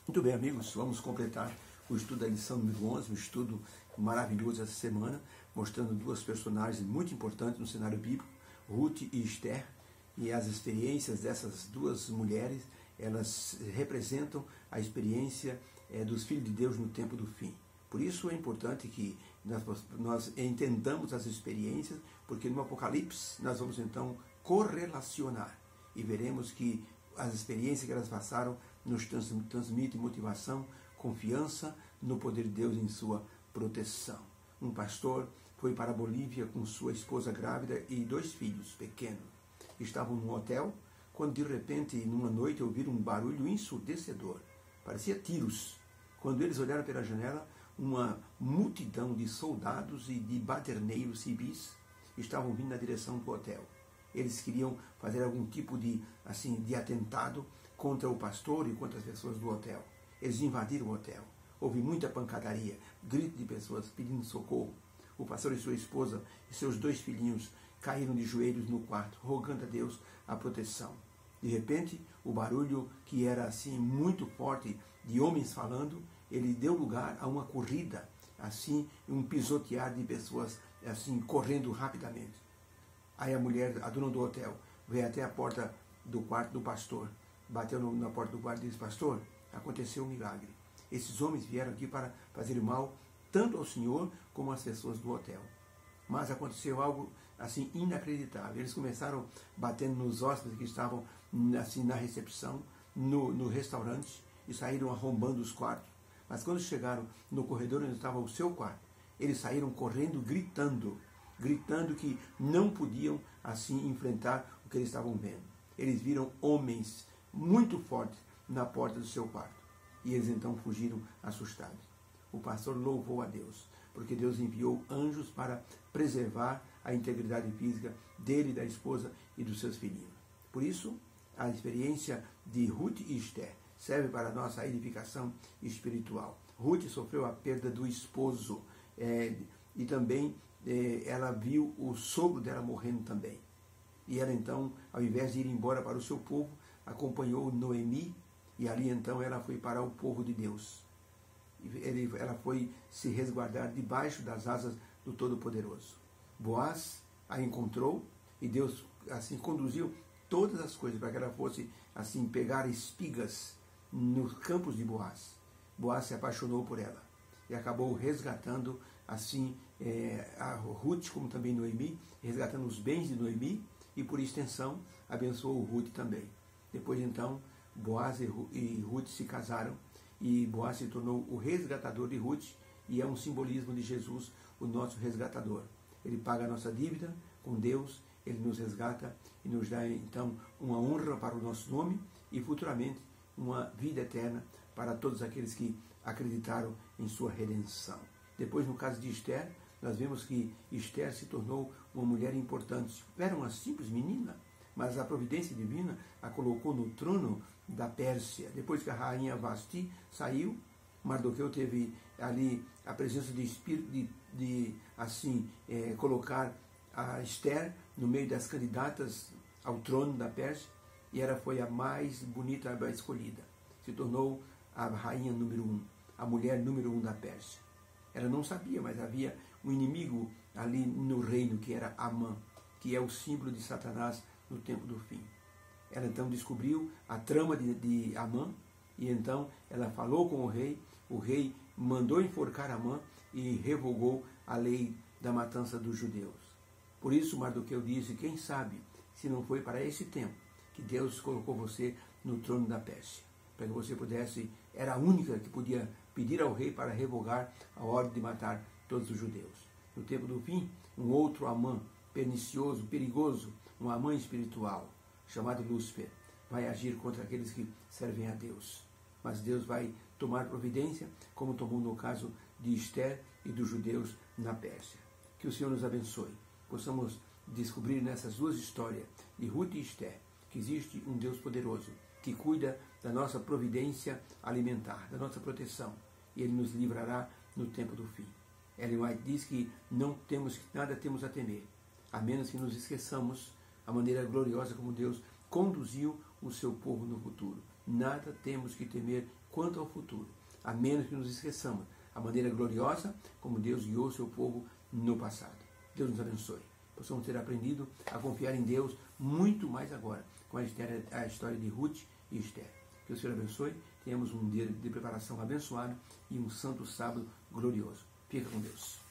Muito bem, amigos, vamos completar o estudo da lição número 11, um estudo maravilhoso essa semana, mostrando duas personagens muito importantes no cenário bíblico, Ruth e Esther, e as experiências dessas duas mulheres, elas representam a experiência dos filhos de Deus no tempo do fim. Por isso é importante que nós entendamos as experiências, porque no Apocalipse nós vamos então correlacionar e veremos que as experiências que elas passaram nos transmitem motivação, confiança no poder de Deus em sua proteção. Um pastor foi para a Bolívia com sua esposa grávida e 2 filhos pequenos. Estavam num hotel, quando de repente, numa noite, ouviram um barulho ensurdecedor. Parecia tiros. Quando eles olharam pela janela, uma multidão de soldados e de baderneiros civis estavam vindo na direção do hotel. Eles queriam fazer algum tipo de atentado contra o pastor e contra as pessoas do hotel. Eles invadiram o hotel. Houve muita pancadaria, grito de pessoas pedindo socorro. O pastor e sua esposa e seus 2 filhinhos caíram de joelhos no quarto, rogando a Deus a proteção. De repente, o barulho, que era muito forte, de homens falando, ele deu lugar a uma corrida, um pisotear de pessoas, correndo rapidamente. Aí a mulher, a dona do hotel, veio até a porta do quarto do pastor, bateu na porta do quarto e disse: pastor, aconteceu um milagre. Esses homens vieram aqui para fazer mal tanto ao senhor como às pessoas do hotel. Mas aconteceu algo inacreditável. Eles começaram batendo nos hóspedes que estavam na recepção, no restaurante, e saíram arrombando os quartos. Mas quando chegaram no corredor onde estava o seu quarto, eles saíram correndo, gritando que não podiam enfrentar o que eles estavam vendo. Eles viram homens muito fortes na porta do seu quarto. E eles então fugiram assustados. O pastor louvou a Deus, porque Deus enviou anjos para preservar a integridade física dele, da esposa e dos seus filhinhos. Por isso, a experiência de Ruth e Esther serve para a nossa edificação espiritual. Ruth sofreu a perda do esposo e também ela viu o sogro dela morrendo também. E ela então, ao invés de ir embora para o seu povo, acompanhou Noemi, e ali então ela foi para o povo de Deus. Ela foi se resguardar debaixo das asas do Todo-Poderoso. Boaz a encontrou e Deus conduziu todas as coisas para que ela fosse pegar espigas nos campos de Boaz. Boaz se apaixonou por ela e acabou resgatando a Ruth, como também Noemi, resgatando os bens de Noemi e, por extensão, abençoou Ruth também. Depois, então, Boaz e Ruth se casaram e Boaz se tornou o resgatador de Ruth, e é um simbolismo de Jesus, o nosso resgatador. Ele paga a nossa dívida com Deus, ele nos resgata e nos dá, então, uma honra para o nosso nome e, futuramente, uma vida eterna para todos aqueles que acreditaram em sua redenção. Depois, no caso de Esther, nós vemos que Esther se tornou uma mulher importante. Era uma simples menina, mas a providência divina a colocou no trono da Pérsia. Depois que a rainha Vasti saiu, Mardoqueu teve ali a presença de espírito de colocar a Esther no meio das candidatas ao trono da Pérsia, e ela foi a mais bonita, a mais escolhida. Se tornou a rainha número 1, a mulher número 1 da Pérsia. Ela não sabia, mas havia um inimigo ali no reino, que era Amã, que é o símbolo de Satanás no tempo do fim. Ela então descobriu a trama de Amã, e então ela falou com o rei mandou enforcar Amã e revogou a lei da matança dos judeus. Por isso Mardoqueu disse: quem sabe se não foi para esse tempo que Deus colocou você no trono da Pérsia, para que você pudesse, era a única que podia pedir ao rei para revogar a ordem de matar todos os judeus. No tempo do fim, um outro Amã, pernicioso, perigoso, um Amã espiritual, chamado Lúcifer, vai agir contra aqueles que servem a Deus. Mas Deus vai tomar providência, como tomou no caso de Esther e dos judeus na Pérsia. Que o Senhor nos abençoe. Possamos descobrir nessas duas histórias, de Ruth e Esther, que existe um Deus poderoso, que cuida da nossa providência alimentar, da nossa proteção, e Ele nos livrará no tempo do fim. Ellen White diz que nada temos a temer, a menos que nos esqueçamos a maneira gloriosa como Deus conduziu o seu povo no futuro. nada temos que temer quanto ao futuro, a menos que nos esqueçamos a maneira gloriosa como Deus guiou o seu povo no passado. Deus nos abençoe. Possamos ter aprendido a confiar em Deus muito mais agora, com a história de Ruth e Esther. Que o Senhor abençoe, tenhamos um dia de preparação abençoado e um santo sábado glorioso. Fica com Deus.